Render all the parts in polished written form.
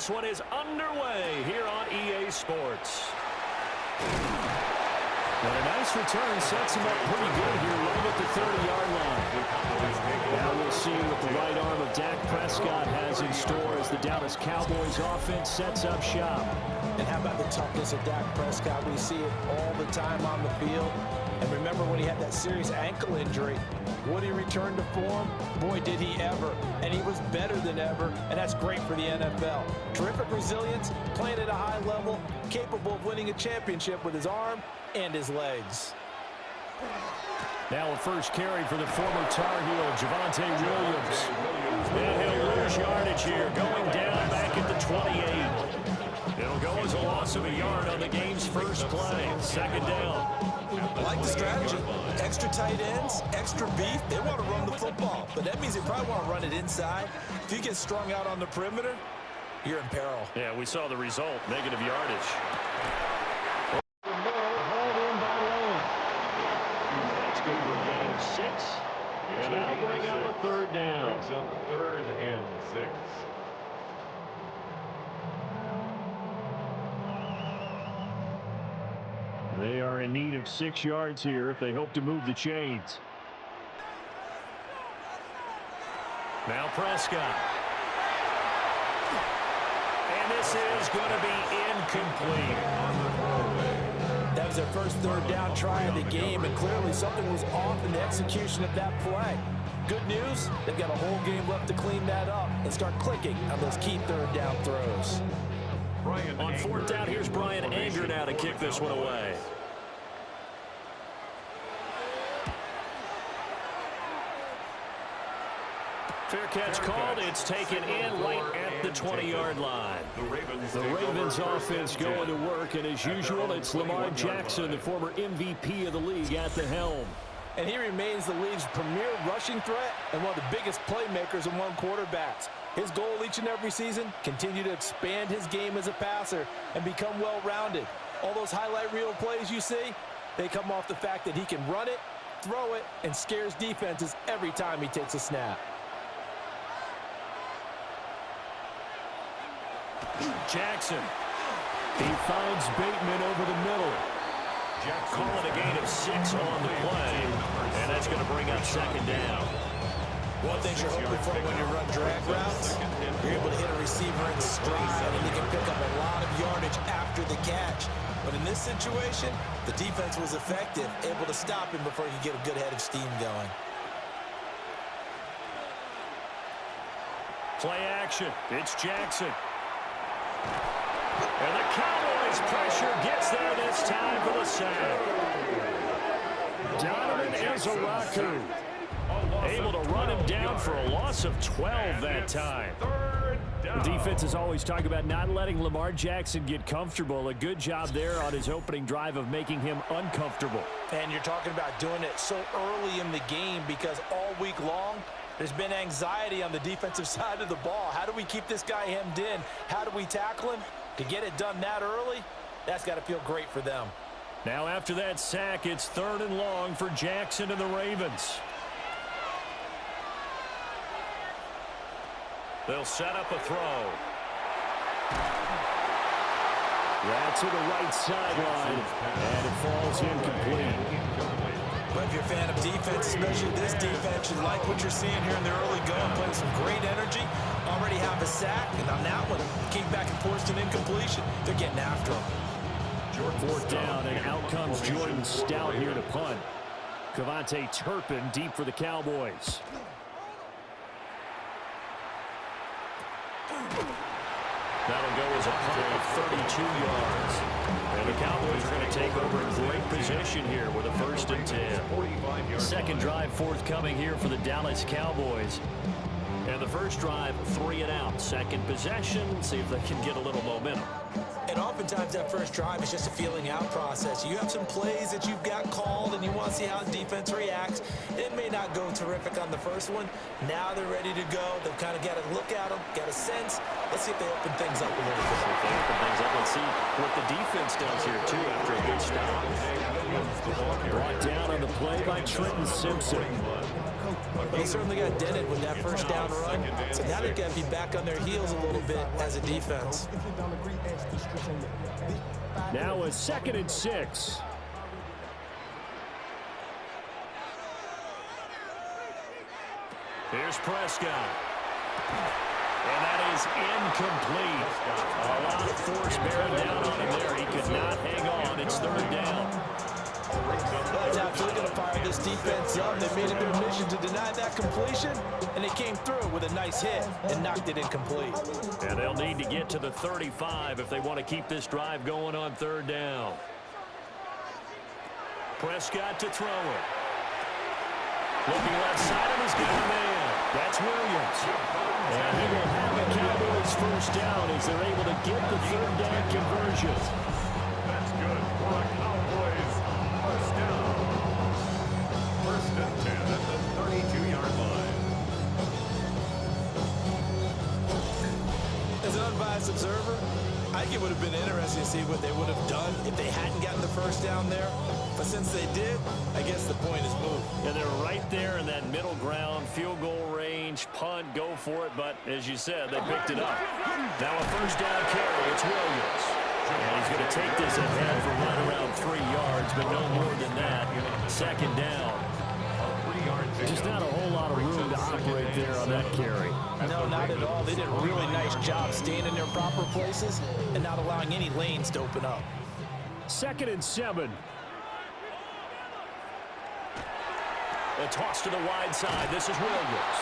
this one is underway here on EA Sports. And a nice return sets him up pretty good here right at the 30-yard line. Now we'll see what the right arm of Dak Prescott has in store as the Dallas Cowboys offense sets up shop. And how about the toughness of Dak Prescott? We see it all the time on the field. And remember when he had that serious ankle injury, would he return to form? Boy, did he ever. And he was better than ever, and that's great for the NFL. Terrific resilience, playing at a high level, capable of winning a championship with his arm and his legs. Now a first carry for the former Tar Heel, Javonte Williams. And he'll lose yardage here, going down back at the 28. It'll go as a loss of a yard on the game's first play. Second down. I like the strategy. Extra tight ends, extra beef. They want to run the football, but that means they probably want to run it inside. If you get strung out on the perimeter, you're in peril. Yeah, we saw the result, negative yardage. That's good for gain 6. And that'll bring up a third down. Brings up third and 6. They are in need of 6 yards here if they hope to move the chains. Now Prescott. And this is going to be incomplete. That was their first third down try of the game, and clearly something was off in the execution of that play. Good news, they've got a whole game left to clean that up and start clicking on those key third down throws. On fourth down, here's Brian Anger now to kick this one away. Fair catch called. It's taken in right at the 20-yard line. The Ravens offense going to work, and as usual, it's Lamar Jackson, the former MVP of the league, at the helm. And he remains the league's premier rushing threat and one of the biggest playmakers among quarterbacks. His goal each and every season, continue to expand his game as a passer and become well-rounded. All those highlight reel plays you see, they come off the fact that he can run it, throw it, and scares defenses every time he takes a snap. Jackson. He finds Bateman over the middle. Calling a gain of 6 on the play, and that's going to bring up second down. One thing you're hoping for when you run drag routes, you're able to hit a receiver in stride, and he can pick up a lot of yardage after the catch. But in this situation, the defense was effective, able to stop him before he could get a good head of steam going. Play action. It's Jackson. And the Cowboys pressure gets there this time for the sack. Donovan Ezaraku able to run him down for a loss of 12 that time. The defense is always talking about not letting Lamar Jackson get comfortable. A good job there on his opening drive of making him uncomfortable. And you're talking about doing it so early in the game because all week long, there's been anxiety on the defensive side of the ball. How do we keep this guy hemmed in? How do we tackle him? To get it done that early, that's got to feel great for them. Now after that sack, it's 3rd and long for Jackson and the Ravens. They'll set up a throw. That's to the right sideline, and it falls incomplete. But if you're a fan of defense, especially this defense, you like what you're seeing here in the early going, playing some great energy, already have a sack, and on that one, came back and forced an incompletion. They're getting after him. 4th down, and out comes Jordan Stout here to punt. Cavante Turpin deep for the Cowboys. That'll go as a punt of 32 yards. And the Cowboys are going to take over in great position here with a 1st and 10. Second drive forthcoming here for the Dallas Cowboys. And the first drive, 3 and out. Second possession, see if they can get a little momentum. And oftentimes that first drive is just a feeling out process. You have some plays that you've got called and you want to see how the defense reacts. It may not go terrific on the first one. Now they're ready to go. They've kind of got to look at them, got a sense. Let's see if they open things up a little bit. If they open things up, let's see what the defense does here, too, after a good stop. Brought down on the play by Trenton Simpson. They certainly got dented with that first down run, so now they've got to be back on their heels a little bit as a defense. Now a 2nd and 6. Here's Prescott. And that is incomplete. A lot of force bearing down on him there. He could not hang on. It's 3rd down. That's absolutely going to fire this defense up. They made it their mission to deny that completion, and they came through with a nice hit and knocked it incomplete. And they'll need to get to the 35 if they want to keep this drive going on 3rd down. Prescott to throw it. Looking left side of his man. That's Williams. And he will have a Cowboys first down as they're able to get the 3rd down conversion. That's good for a Cowboys first down. 1st and 10 at the 32-yard line. As an unbiased observer, I think it would have been interesting to see what they would have done if they hadn't gotten the first down there. But since they did, I guess the point is moved. And they're right there in that middle ground, field goal range, punt, go for it. But as you said, they picked it up. Now a first down carry. It's Williams. And he's going to take this ahead for right around 3 yards, but no more than that. 2nd down. Just not a whole lot of room to operate there on that carry. No, not at all. They did a really nice job staying in their proper places and not allowing any lanes to open up. 2nd and 7. A toss to the wide side. This is Williams.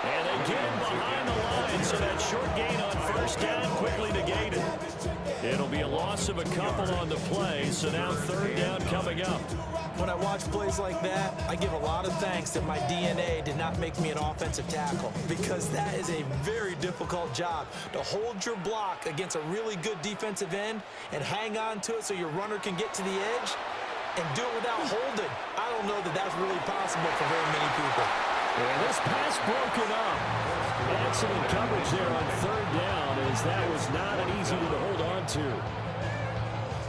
And they get him behind the line, so that short gain on first down quickly negated. It'll be a loss of a couple on the play, so now 3rd down coming up. When I watch plays like that, I give a lot of thanks that my DNA did not make me an offensive tackle, because that is a very difficult job to hold your block against a really good defensive end and hang on to it so your runner can get to the edge and do it without holding. I don't know that that's really possible for very many people. And this pass broken up. Excellent coverage there on 3rd down, as that was not an easy one to hold on to.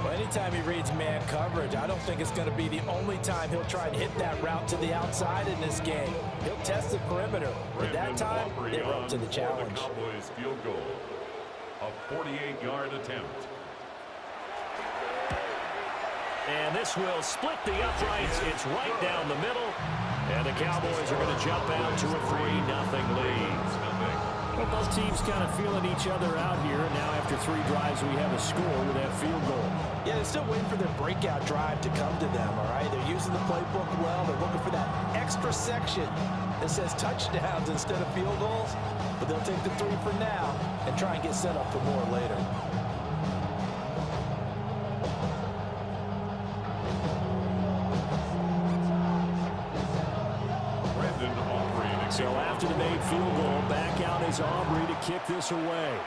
Well, anytime he reads man coverage, I don't think it's going to be the only time he'll try and hit that route to the outside in this game. He'll test the perimeter. But that time, they were up to the challenge. The Cowboys field goal. A 48-yard attempt. And this will split the uprights. It's right down the middle. And the Cowboys are going to jump out to a 3-0 lead. Well, both teams kind of feeling each other out here. Now after 3 drives, we have a score with that field goal. Yeah, they're still waiting for their breakout drive to come to them, all right? They're using the playbook well. They're looking for that extra section that says touchdowns instead of field goals. But they'll take the 3 for now and try and get set up for more later. So after the made field goal, back out is Aubrey to kick this away.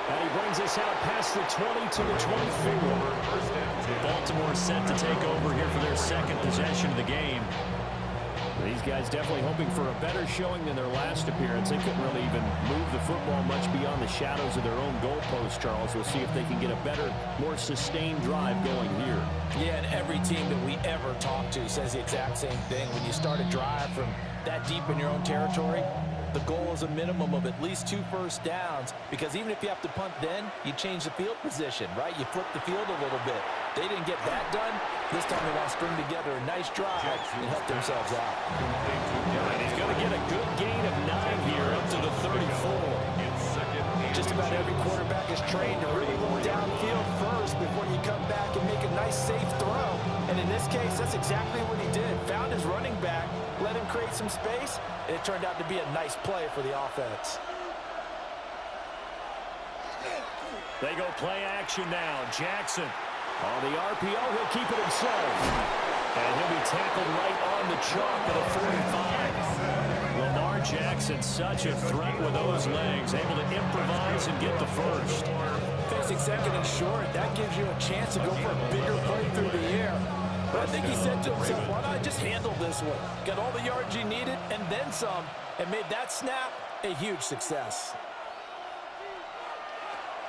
And he brings us out past the 20 to the 24. Baltimore set to take over here for their 2nd possession of the game. These guys definitely hoping for a better showing than their last appearance. They couldn't really even move the football much beyond the shadows of their own goalpost, Charles. We'll see if they can get a better, more sustained drive going here. Yeah, and every team that we ever talk to says the exact same thing. When you start a drive from that deep in your own territory, the goal is a minimum of at least 2 first downs, because even if you have to punt then, you change the field position, right? You flip the field a little bit. They didn't get that done. This time they want to string together a nice drive and help themselves out. And he's going to get a good gain of 9 here up to the 34. Just about every quarterback is trained to really look downfield first before you come back and make a nice, safe throw. And in this case, that's exactly what he did. Found his running back, let him create some space, and it turned out to be a nice play for the offense. They go play action now. Jackson on the RPO. He'll keep it himself. And he'll be tackled right on the chalk at a 45. Lamar Jackson, such a threat with those legs. Able to improvise and get the first. Facing 2nd and short, that gives you a chance to go for a bigger play through the air. But I think he said to himself, why not just handle this one? Got all the yards he needed and then some, and made that snap a huge success.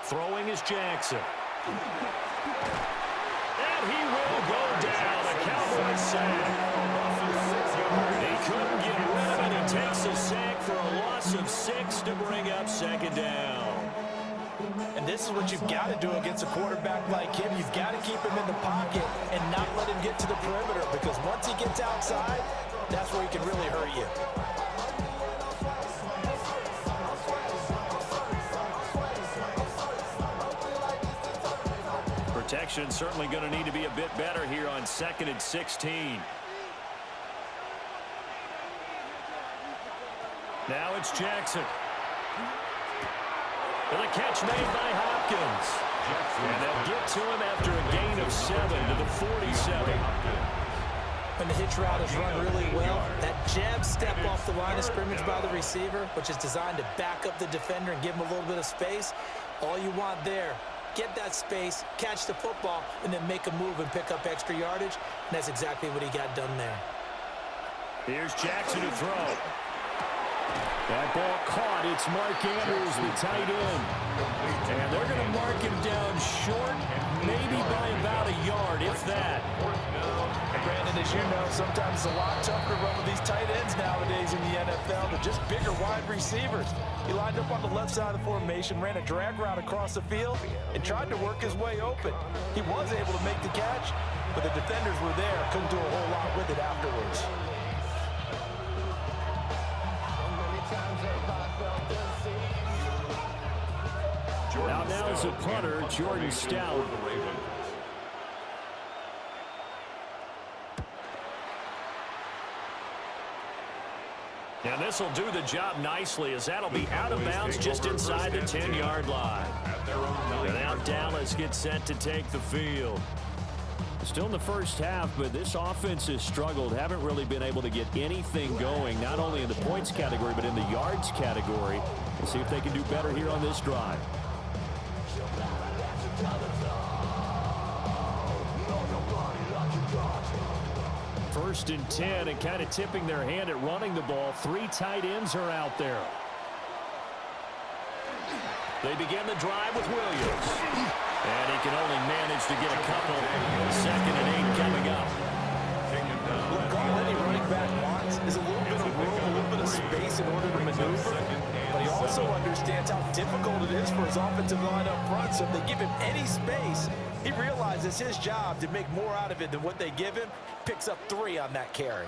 Throwing is Jackson. And he will go down. A Cowboys sack. He couldn't get rid of it. He takes a sack for a loss of 6 to bring up second down. And this is what you've got to do against a quarterback like him. You've got to keep him in the pocket and not let him get to the perimeter, because once he gets outside, that's where he can really hurt you. Protection certainly going to need to be a bit better here on 2nd and 16. Now it's Jackson. And the catch made by Hopkins. And they'll get to him after a gain of 7 to the 47. When the hitch route is run really well, that jab step off the line of scrimmage by the receiver, which is designed to back up the defender and give him a little bit of space, all you want there, get that space, catch the football, and then make a move and pick up extra yardage. And that's exactly what he got done there. Here's Jackson to throw. That ball caught. It's Mark Andrews, the tight end. And they're going to mark him down short, maybe by about a yard, if that. And Brandon, as you know, sometimes it's a lot tougher to run with these tight ends nowadays in the NFL. They're just bigger wide receivers. He lined up on the left side of the formation, ran a drag route across the field, and tried to work his way open. He was able to make the catch, but the defenders were there. Couldn't do a whole lot with it afterwards. Now is a punter, Jordan Stout. And this will do the job nicely, as that'll be out of bounds just inside the 10-yard line. And now Dallas gets set to take the field. Still in the first half, but this offense has struggled. Haven't really been able to get anything going, not only in the points category, but in the yards category. We'll see if they can do better here on this drive. First and 10, and kind of tipping their hand at running the ball. 3 tight ends are out there. They begin the drive with Williams. And he can only manage to get a couple. 2nd and 8 coming up. Look, all any running back wants is a little bit of room, a little bit of space in order to maneuver. But he also understands how difficult it is for his offensive line up front. So if they give him any space, he realizes his job to make more out of it than what they give him. Picks up 3 on that carry.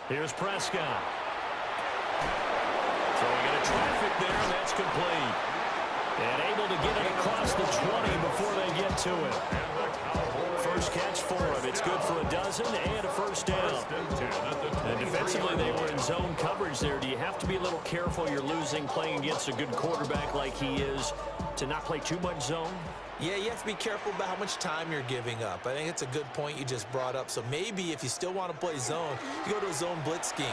Here's Prescott. Throwing into traffic there, and that's complete. And able to get it across the 20 before they get to it. First catch for him. It's good for a dozen and a first down. And defensively, they were in zone coverage there. Do you have to be a little careful? You're losing playing against a good quarterback like he is to not play too much zone? Yeah, you have to be careful about how much time you're giving up. I think it's a good point you just brought up. So maybe if you still want to play zone, you go to a zone blitz scheme.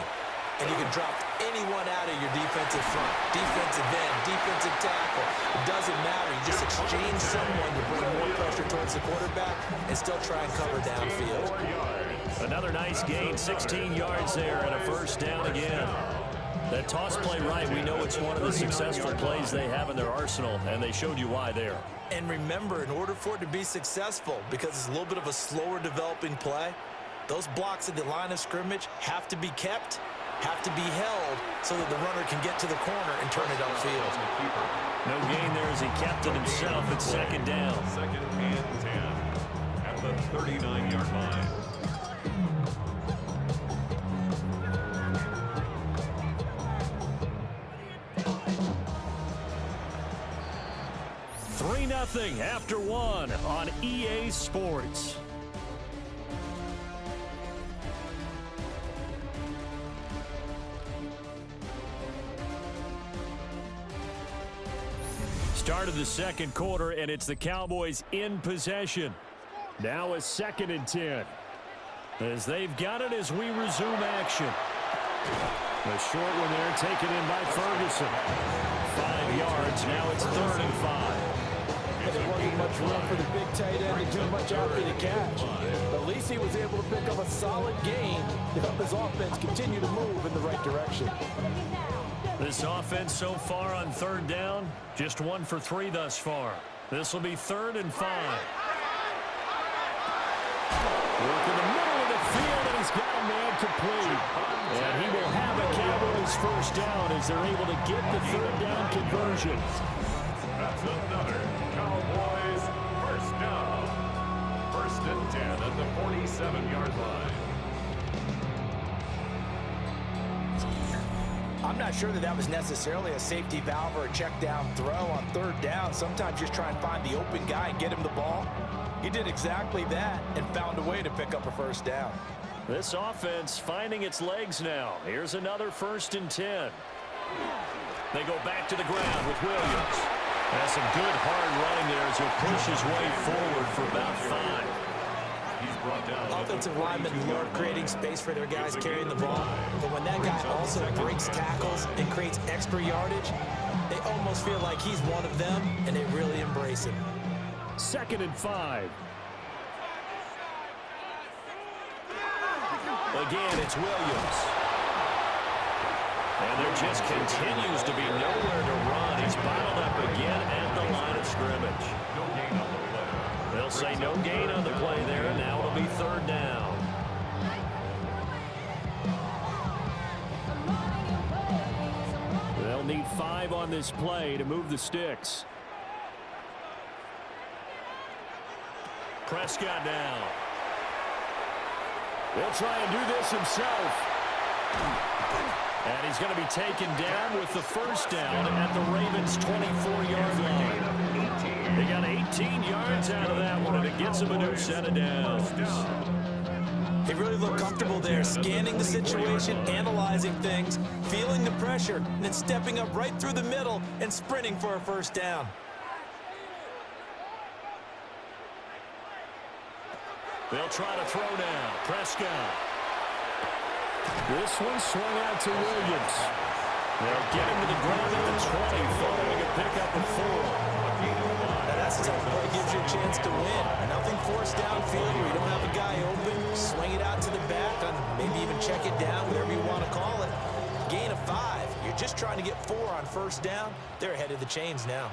And you can drop anyone out of your defensive front, defensive end, defensive tackle. It doesn't matter. You just exchange someone to bring more pressure towards the quarterback and still try and cover downfield. Another nice gain, 16 yards there, and a first down again. That toss play right, we know it's one of the successful plays they have in their arsenal, and they showed you why there. And remember, in order for it to be successful, because it's a little bit of a slower developing play, those blocks at the line of scrimmage have to be kept, have to be held so that the runner can get to the corner and turn it upfield. No gain there as he kept it himself at 2nd down. 2nd and 10 at the 39-yard line. Nothing after 1 on EA Sports. Start of the 2nd quarter, and it's the Cowboys in possession. Now a 2nd and 10. As they've got it as we resume action. A short one there taken in by Ferguson. 5 yards, now it's 3rd and 5. There wasn't much room for the big tight end to do much out there to catch. But at least he was able to pick up a solid gain to help his offense continue to move in the right direction. This offense so far on 3rd down, just 1 for 3 thus far. This will be 3rd and 5. Work in the middle of the field, and he's got a man complete. And he will have a Cowboys first down as they're able to get the 3rd down conversion. That's another Cowboys first down. 1st and 10 at the 47-yard line. I'm not sure that was necessarily a safety valve or a check down throw on 3rd down. Sometimes just try and find the open guy and get him the ball. He did exactly that and found a way to pick up a first down. This offense finding its legs now. Here's another 1st and 10. They go back to the ground with Williams. Has some good hard running there as he'll push his way forward for about 5. He's brought down. Offensive linemen love creating space for their guys carrying the ball. But when that guy also breaks tackles and creates extra yardage, they almost feel like he's one of them, and they really embrace him. 2nd and 5. Again, it's Williams. And there just continues to be nowhere to run. He's bottled up again at the line of scrimmage. No gain on the play. They'll say no gain on the play there, and now it'll be 3rd down. They'll need 5 on this play to move the sticks. Prescott now. He'll try and do this himself. And he's going to be taken down with the first down at the Ravens' 24-yard line. They got 18 yards out of that one, and it gets them a new set of downs. They really look comfortable there, scanning the situation, analyzing things, feeling the pressure, and then stepping up right through the middle and sprinting for a first down. They'll try to throw down. Prescott. This one swung out to Williams. They'll get him to the ground at the 20, following a pickup of 4. Now that's the type of play gives you a chance to win. Nothing forced downfield where you don't have a guy open. Swing it out to the back, and maybe even check it down, whatever you want to call it. Gain of 5. You're just trying to get 4 on first down. They're ahead of the chains now.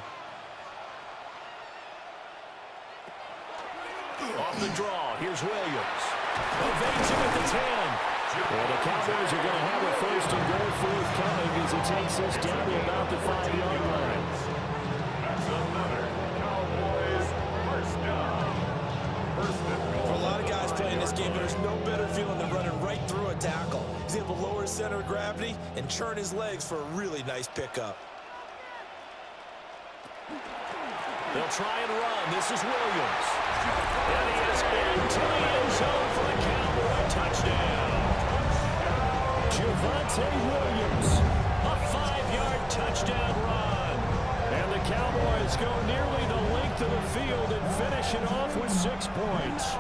Off the draw, here's Williams. Evades him at the 10. Well, the Cowboys are going to have a 1st and goal forthcoming as he takes us down to about the 5-yard line. That's another Cowboys first down. 1st and goal. For a lot of guys playing this game, there's no better feeling than running right through a tackle. He's able to lower his center of gravity and churn his legs for a really nice pickup. They'll try and run. This is Williams. And he is into the end zone for a Cowboy touchdown. Javonte Williams, a 5-yard touchdown run. And the Cowboys go nearly the length of the field and finish it off with 6 points.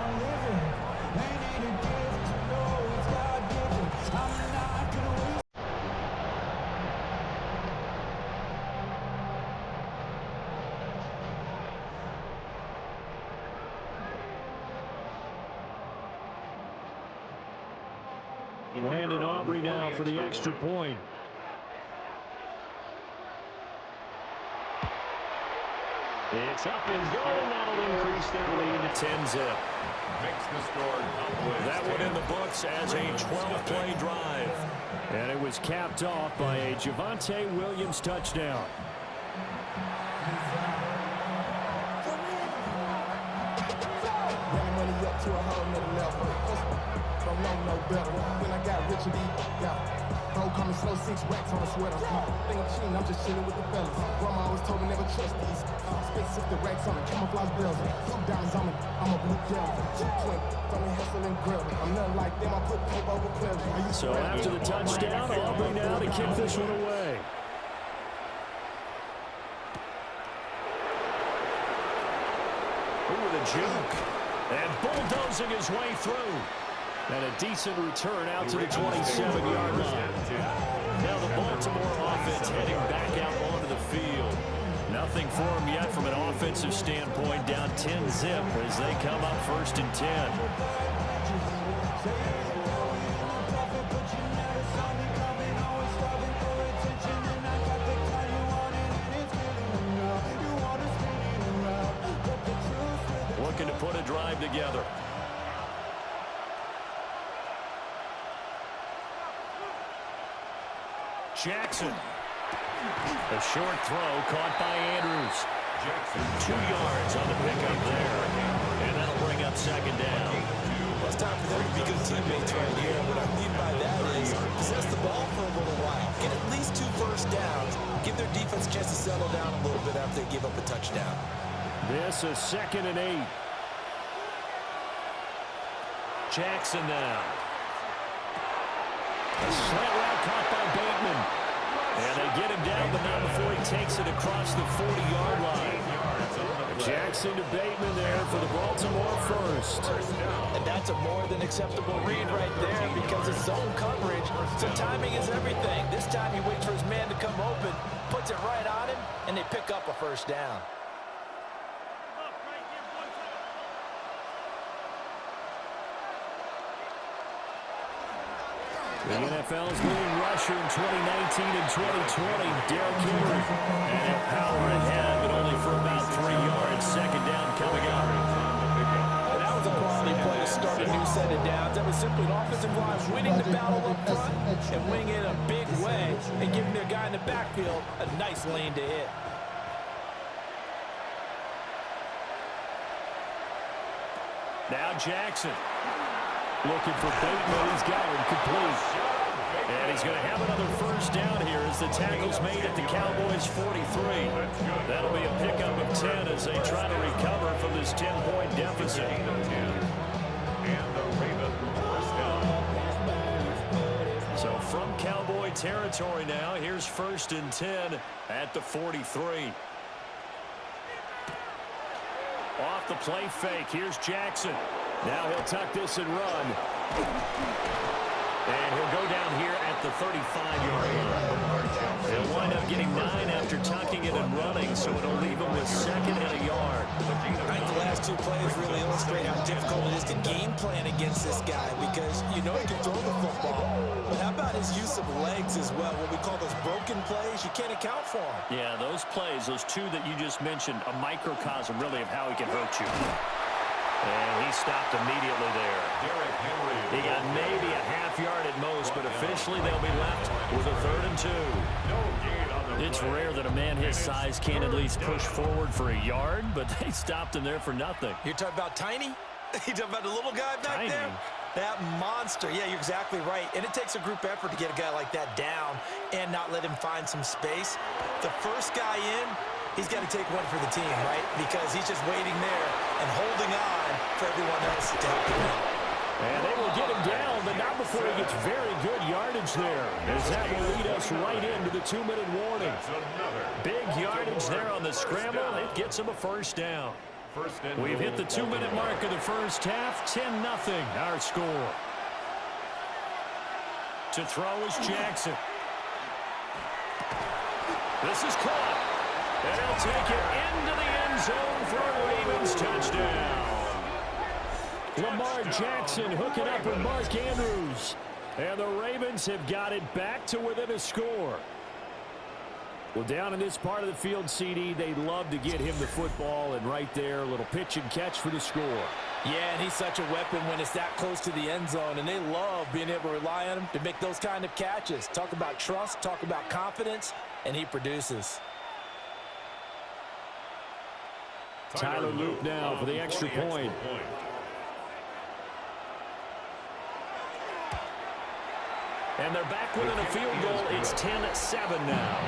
Landon Aubrey now for the extra point. It's up and going. That'll increase their lead to 10-zip. Makes the score Cowboys. That one in the books as a 12-play drive. And it was capped off by a Javonte Williams touchdown. Money up to a whole nother level. Don't know no better. When I got rich and whole coming slow, 6 racks on a sweater. Think I'm cheating, I'm just chilling with the fellas. Grandma always told me never trust these. Space if the racks on the camouflage bells. $2, I'm a blue devil. 220, don't hustle and grill. I'm nothing like them, I put paper over pleasure. So after the touchdown, Aubrey now to kick this one away. Ooh, the juke. And bulldozing his way through. And a decent return out to the 27-yard line. Now the Baltimore offense heading back out onto the field. Nothing for them yet from an offensive standpoint. Down 10-zip as they come up 1st and 10. put a drive together. Jackson. A short throw caught by Andrews. 2 yards on the pickup there. And that'll bring up second down. Well, it's time for them to be good teammates right here. What I mean by that is possess the ball for a little while. Get at least 2 first downs. Give their defense a chance to settle down a little bit after they give up a touchdown. This is 2nd and 8. Jackson now. A slant route caught by Bateman. And they get him down, but not before he takes it across the 40-yard line. Jackson to Bateman there for the Baltimore first. And that's a more than acceptable read right there because it's zone coverage, so timing is everything. This time he waits for his man to come open, puts it right on him, and they pick up a first down. The NFL's leading rusher in 2019 and 2020, Derrick Henry. And he'll power ahead, but only for about 3 yards. Second down coming up. And that was a quality play to start a new set of downs. That was simply an offensive line winning the battle up front and winning it in a big way and giving their guy in the backfield a nice lane to hit. Now Jackson. Looking for Bateman. He's got him complete. And he's going to have another first down here as the tackle's made at the Cowboys' 43. That'll be a pickup of 10 as they try to recover from this 10-point deficit. So from Cowboy territory now, here's 1st and 10 at the 43. Off the play fake, here's Jackson. Now he'll tuck this and run. And he'll go down here at the 35-yard line. He'll wind up getting 9 after tucking it and running, so it'll leave him with 2nd and a yard. I think the last 2 plays really illustrate how difficult it is to game plan against this guy because you know he can throw the football. But how about his use of legs as well? What we call those broken plays, you can't account for them. Yeah, those plays, those 2 that you just mentioned, a microcosm really of how he can hurt you. And he stopped immediately there. He got maybe a half yard at most, but officially they'll be left with a 3rd and 2. It's rare that a man his size can't at least push forward for a yard, but they stopped him there for nothing. You're talking about Tiny? You're talking about the little guy back there? That monster. Yeah, you're exactly right. And it takes a group effort to get a guy like that down and not let him find some space. The first guy in, he's got to take one for the team, right? Because he's just waiting there and holding on for everyone else to help him out. And they will get him down, but not before he gets very good yardage there. As that will lead us right into the 2-minute warning. Big yardage there on the scramble. It gets him a first down. We've hit the 2-minute mark of the first half. 10-0 our score. To throw is Jackson. This is caught. And he'll take it into the end zone for a Ravens touchdown. Lamar Jackson hooking up with Mark Andrews. And the Ravens have got it back to within a score. Well, down in this part of the field, CD, they love to get him the football. And right there, a little pitch and catch for the score. Yeah, and he's such a weapon when it's that close to the end zone. And they love being able to rely on him to make those kind of catches. Talk about trust, talk about confidence, and he produces. Tyler Loop now for the extra point. And they're back within a field goal. It's 10-7 now.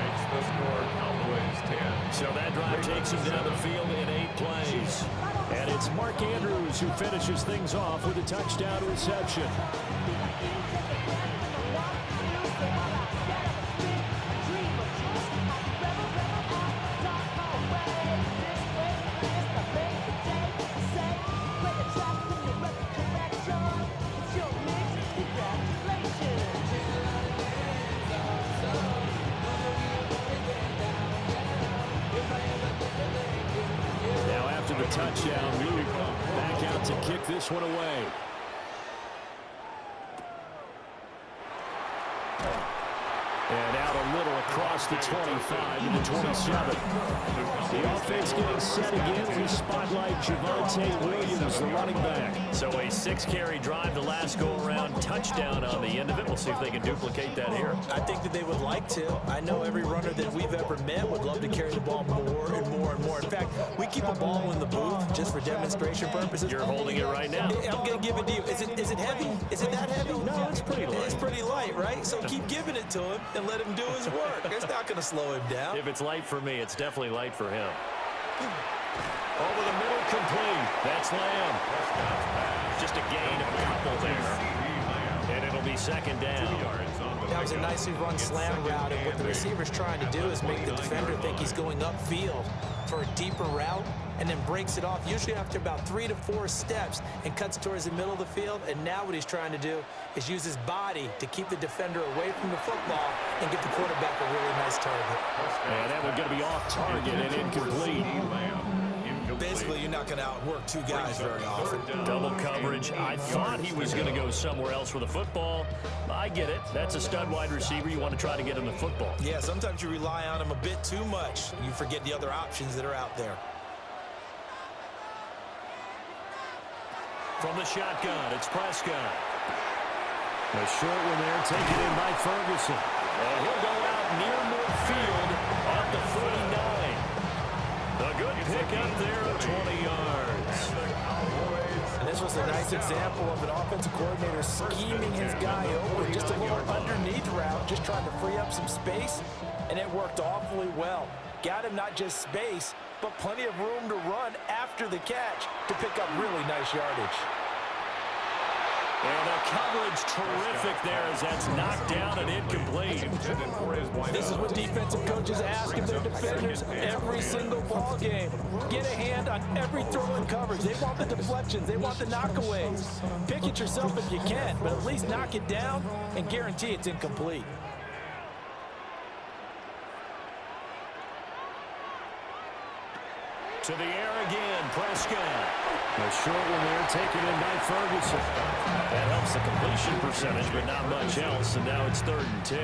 So that drive takes him down the field in 8 plays. And it's Mark Andrews who finishes things off with a touchdown reception. The touchdown, Luke back out to kick this one away. And out a little across the 25 to the 27. The offense getting set again. We spotlight Javonte Williams, the running back. So a 6-carry drive the last go-around, touchdown on the end of it. We'll see if they can duplicate that here. I think that they would like to. I know every runner that we've ever met would love to carry the ball more and more and more. In fact, we keep a ball in the booth just for demonstration purposes. You're holding it right now. I'm going to give it to you. Is it heavy? Is it that heavy? No, it's pretty light. It's pretty light, right? So keep giving it to him and let him do his work. It's not going to slow him down. If it's light for me, it's definitely light for him. Over the middle, complete. That's Lamb. Just a gain of a couple there. And it'll be second down. That was a nicely run slam route, and what the receiver's trying to do is make the defender think he's going upfield for a deeper route, and then breaks it off, usually after about 3 to 4 steps, and cuts towards the middle of the field. And now what he's trying to do is use his body to keep the defender away from the football and get the quarterback a really nice target. And that one's going to be off target and incomplete. Basically, you're not going to outwork 2 guys very often. Double coverage. I thought he was going to go somewhere else with the football. I get it. That's a stud wide receiver. You want to try to get him the football. Yeah, sometimes you rely on him a bit too much. You forget the other options that are out there. From the shotgun, it's Prescott. A short one there, taken in by Ferguson. And he'll go out near midfield at the 49. A good pick up there of 20 yards. And this was a nice example of an offensive coordinator scheming his guy open. Just a little underneath route, just trying to free up some space, and it worked awfully well. Got him not just space, but plenty of room to run after the catch to pick up really nice yardage. And the coverage terrific there as that's knocked down and incomplete. This is what defensive coaches ask of their defenders every single ball game. Get a hand on every throw and coverage. They want the deflections. They want the knockaways. Pick it yourself if you can, but at least knock it down and guarantee it's incomplete. To the air again, Prescott. A short one there, taken in by Ferguson. That helps the completion percentage, but not much else, and now it's 3rd and 10.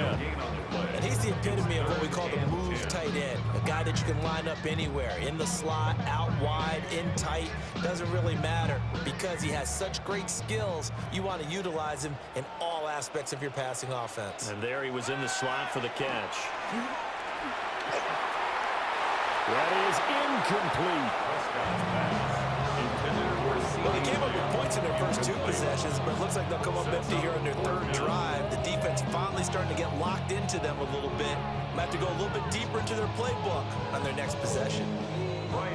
And he's the epitome of what we call the move tight end. A guy that you can line up anywhere, in the slot, out wide, in tight. Doesn't really matter because he has such great skills. You want to utilize him in all aspects of your passing offense. And there he was in the slot for the catch. That is incomplete. Well, they came up with points in their first 2 possessions, but it looks like they'll come up empty here on their 3rd drive. The defense finally starting to get locked into them a little bit. Might have to go a little bit deeper into their playbook on their next possession.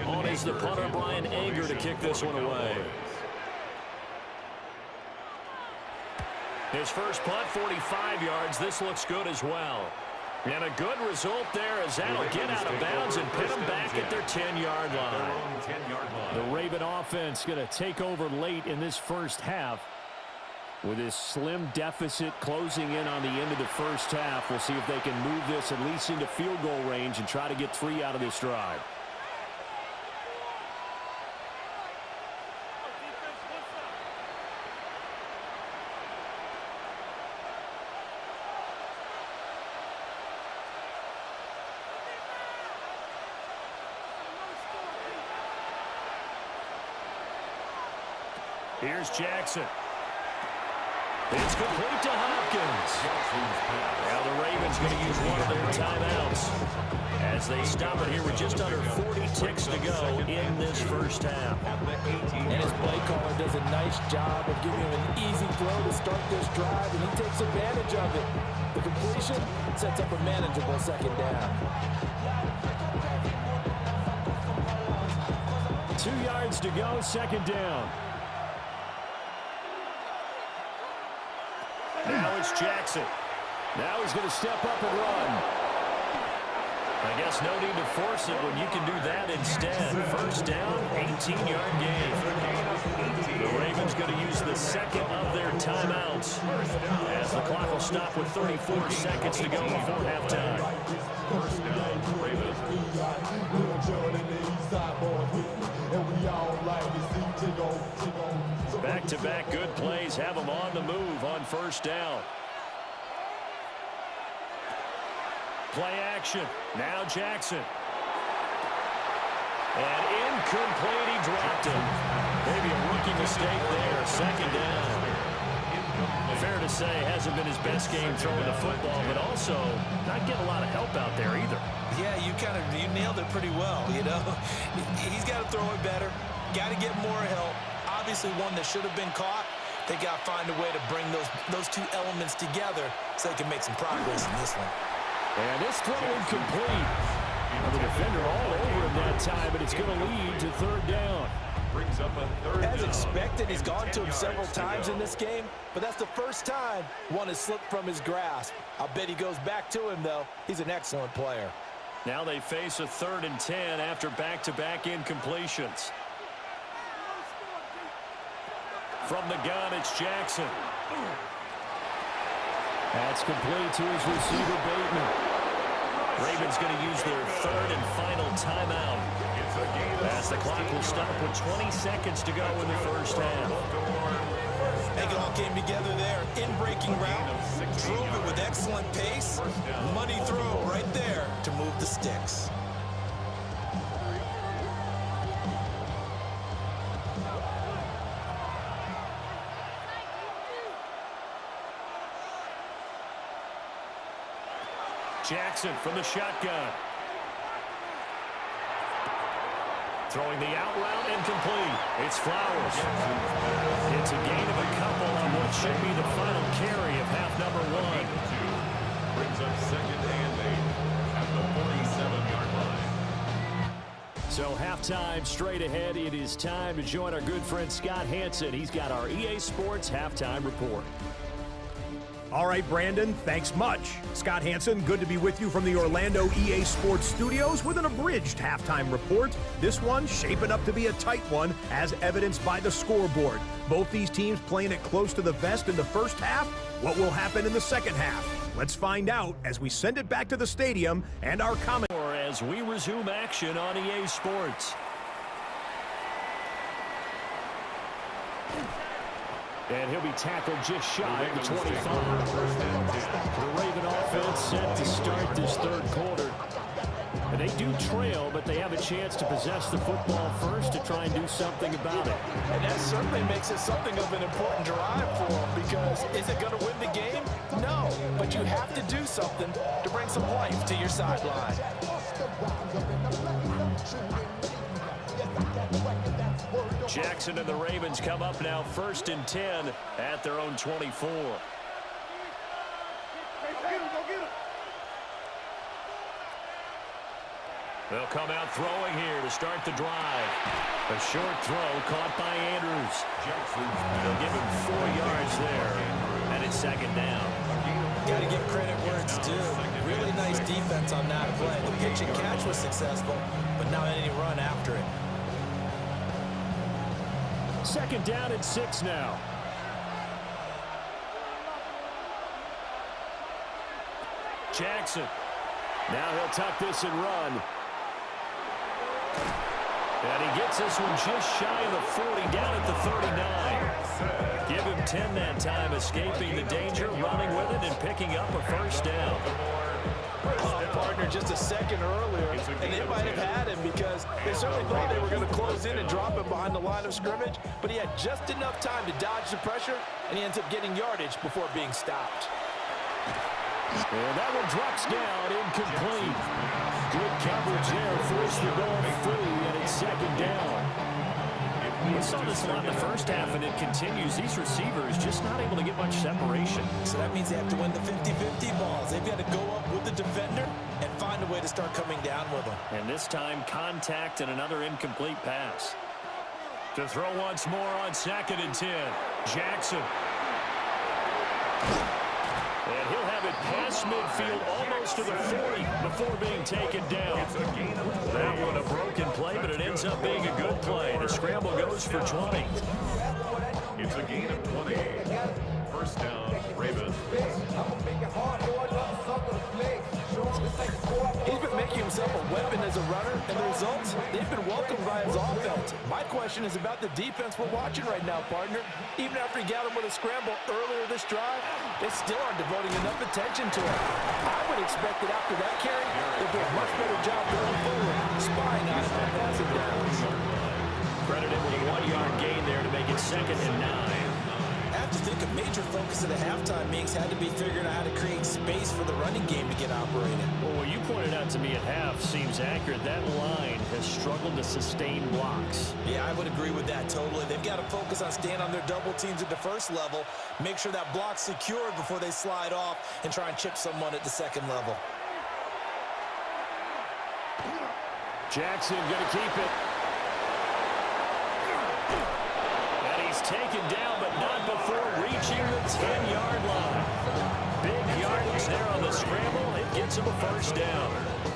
On is the punter, Brian Anger, to kick this one away. His first punt, 45 yards. This looks good as well. And a good result there as that'll get out of bounds and pin them back at their 10-yard line. The Raven offense going to take over late in this first half with this slim deficit closing in on the end of the first half. We'll see if they can move this at least into field goal range and try to get 3 out of this drive. Here's Jackson. It's complete to Hopkins. Now the Ravens going to use one of their timeouts as they stop it here with just under 40 ticks to go in this first half. And his play caller does a nice job of giving him an easy throw to start this drive, and he takes advantage of it. The completion sets up a manageable second down. 2 yards to go, second down. Now it's Jackson. Now he's going to step up and run. I guess no need to force it when you can do that instead. First down, 18-yard gain. The Ravens going to use the second of their timeouts as the clock will stop with 34 seconds to go before halftime. Back-to-back good plays have them on the move on first down. Play action. Now Jackson. And incomplete, he dropped him. Maybe a rookie mistake there. Second down. Fair to say, hasn't been his best game throwing the football, but also not getting a lot of help out there either. Yeah, you nailed it pretty well, you know. He's got to throw it better. Got to get more help. Obviously one that should have been caught. They got to find a way to bring those two elements together so they can make some progress in this one. And this throw incomplete. And the defender all over him that time, but it's going to lead to third down. Brings up a third As down. expected, he's gone to him several times in this game, but that's the first time one has slipped from his grasp. I'll bet he goes back to him, though. He's an excellent player. Now they face a 3rd and 10 after back-to-back incompletions. From the gun, it's Jackson. That's complete to his receiver, Bateman. Ravens going to use their 3rd and final timeout. As the clock will stop with 20 seconds to go in the first half. It all came together there. In-breaking route. Drove it with excellent pace. Money throw right there to move the sticks. Jackson from the shotgun. Throwing the out route incomplete. It's Flowers. It's a gain of a couple on what should be the final carry of half number 1. Brings up 2nd and 8 at the 47-yard line. So halftime straight ahead. It is time to join our good friend Scott Hansen. He's got our EA Sports halftime report. All right, Brandon, thanks much. Scott Hansen, good to be with you from the Orlando EA Sports Studios with an abridged halftime report. This one shaping up to be a tight one, as evidenced by the scoreboard. Both these teams playing it close to the vest in the first half. What will happen in the second half? Let's find out as we send it back to the stadium and our comment. As we resume action on EA Sports. And he'll be tackled just shy of the 25. The Raven offense set to start this 3rd quarter. And they do trail, but they have a chance to possess the football first to try and do something about it. And that certainly makes it something of an important drive for them, because is it going to win the game? No, but you have to do something to bring some life to your sideline. Jackson and the Ravens come up now 1st and 10 at their own 24. They'll come out throwing here to start the drive. A short throw caught by Andrews. They'll give him 4 yards there, and it's 2nd down. Got to give credit where it's due. Really nice defense on that play. The pitch and catch was successful, but not any run after it. 2nd down and 6 now. Jackson. Now he'll tuck this and run. And he gets this one just shy of the 40, down at the 39. Give him 10 that time, escaping the danger, running with it, and picking up a 1st down. Partner just a second earlier, and they might have had him because they certainly thought they were going to close in and drop him behind the line of scrimmage, but he had just enough time to dodge the pressure, and he ends up getting yardage before being stopped. And that one drops down, incomplete. Good coverage there, forced the ball free, and it's 2nd down. We saw this a lot in the first half, and it continues. These receivers just not able to get much separation. So that means they have to win the 50-50 balls. They've got to go up with the defender and find a way to start coming down with them. And this time, contact and another incomplete pass. To throw once more on 2nd and 10. Jackson. And he'll have it past midfield, almost to the 40 before being taken down. That one a broken play, but it ends up being a good play. The scramble goes for 20. It's a gain of 20. 1st down, Ravens. He's been making himself a weapon as a runner, and the results, they've been welcomed by his offense. My question is about the defense we're watching right now, partner. Even after he got him with a scramble earlier this drive, they still aren't devoting enough attention to it. I would expect that after that carry, they'll do a much better job going forward, spying on it on passing downs. Credited with a 1-yard gain there to make it 2nd and 9. I have to think a major focus of the halftime meetings had to be figuring out how to create space for the running game to get operated. Well, what you pointed out to me at half seems accurate. That line has struggled to sustain blocks. Yeah, I would agree with that totally. They've got to focus on staying on their double teams at the first level, make sure that block's secured before they slide off and try and chip someone at the second level. Jackson going to keep it. And he's taken down, but not before reaching the 10-yard line. Big yardage there on the scramble. It gets him a first down.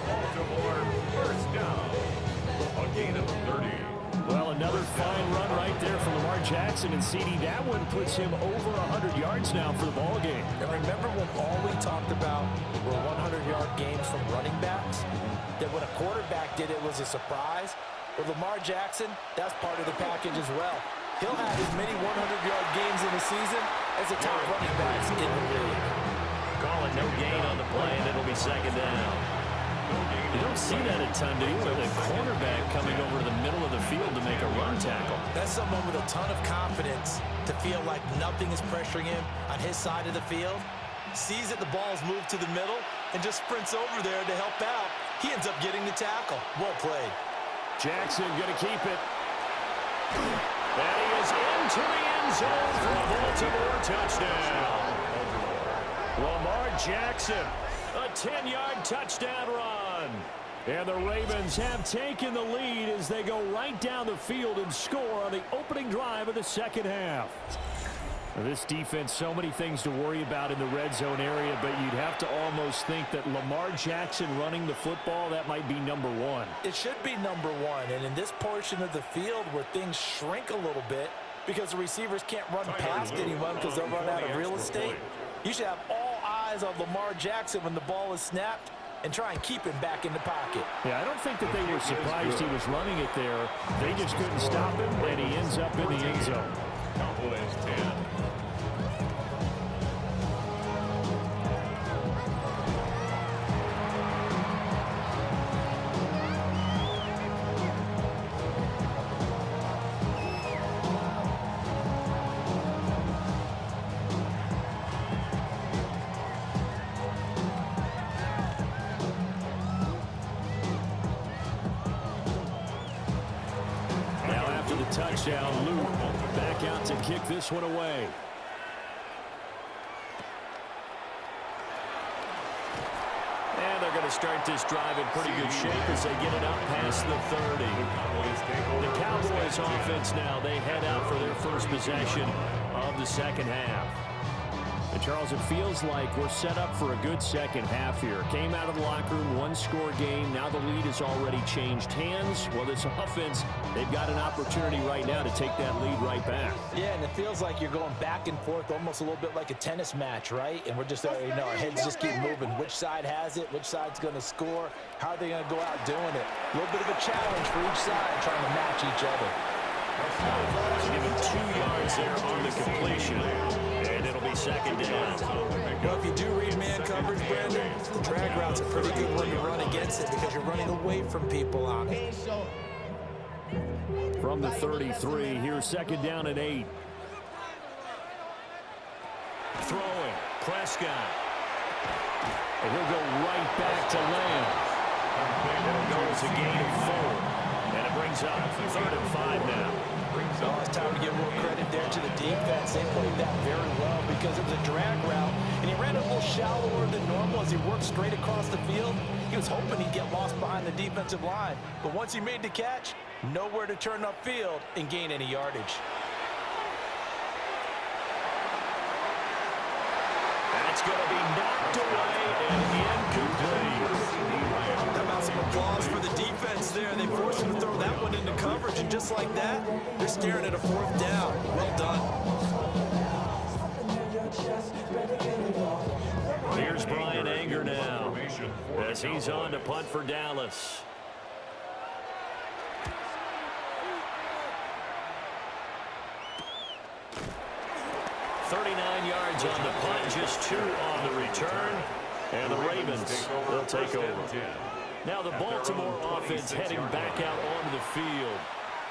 Baltimore, first down. A gain of 30. Well, another fine run right there from Lamar Jackson, and CD, that one puts him over 100 yards now for the ball game. And remember when all we talked about were 100-yard games from running backs? That when a quarterback did it was a surprise? Well, Lamar Jackson, that's part of the package as well. He'll have as many 100-yard games in a season as the top running backs in the league. Call it no gain on the play, and it'll be 2nd down. You don't see that a ton, do you? With a cornerback coming over to the middle of the field to make a run tackle. That's someone with a ton of confidence to feel like nothing is pressuring him on his side of the field. Sees that the ball's moved to the middle and just sprints over there to help out. He ends up getting the tackle. Well played. Jackson going to keep it. And he is into the end zone for a Baltimore touchdown. Lamar Jackson, a 10-yard touchdown run. And the Ravens have taken the lead as they go right down the field and score on the opening drive of the second half. This defense, so many things to worry about in the red zone area, but you'd have to almost think that Lamar Jackson running the football, that might be number one. It should be number one, and in this portion of the field where things shrink a little bit because the receivers can't run past anyone because they'll run out of real estate, you should have all eyes on Lamar Jackson when the ball is snapped and try and keep him back in the pocket. Yeah, I don't think that they were surprised he was running it there. They just couldn't stop him, and he ends up in the end zone. Cowboys 10. Touchdown, Luke back out to kick this one away. And they're going to start this drive in pretty good shape as they get it out past the 30. The Cowboys offense now, they head out for their first possession of the second half. And Charles, it feels like we're set up for a good second half here. Came out of the locker room, one-score game. Now the lead has already changed hands. Well, this offense, they've got an opportunity right now to take that lead right back. Yeah, and it feels like you're going back and forth almost a little bit like a tennis match, right? And we're just, our heads just keep moving. Which side has it? Which side's going to score? How are they going to go out doing it? A little bit of a challenge for each side trying to match each other. Give him 2 yards there on the completion. And it'll be second down. Well, if you do read man coverage, Brandon, the drag route's a pretty good one to run against it because you're running away from people on it. From the 33, here's second down and 8. Throwing, Prescott. And he'll go right back to Lamb. It'll go as a gain of 4. And it brings up 3rd and 5 now. Well, it's time to give more credit there to the defense. They played that very well because it was a drag route, and he ran a little shallower than normal as he worked straight across the field. He was hoping he'd get lost behind the defensive line, but once he made the catch, nowhere to turn upfield and gain any yardage. That's going to be knocked away and incomplete. How about some applause for the defense there? They forced him to throw that one into coverage, and just like that, they're staring at a 4th down. Well done. Here's Brian Anger now as he's on to punt for Dallas. yards on the punt, just 2 on the return. And the Ravens will take over. Now the Baltimore offense heading back out onto the field.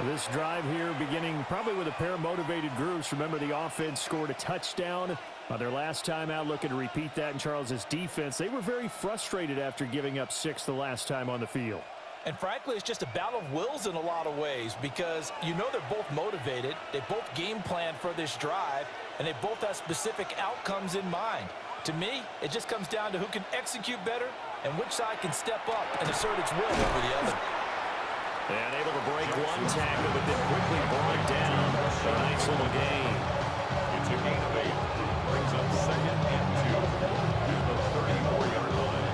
This drive here beginning probably with a pair of motivated groups. Remember, the offense scored a touchdown their last time out, looking to repeat that in Charles's defense. They were very frustrated after giving up 6 the last time on the field. And frankly, it's just a battle of wills in a lot of ways because you know they're both motivated. They both game plan for this drive, and they both have specific outcomes in mind. To me, it just comes down to who can execute better and which side can step up and assert its will over the other. And able to break one tackle, but then quickly brought down. A nice little gain. It's a gain of 8. Brings up 2nd and 2 to the 34-yard line.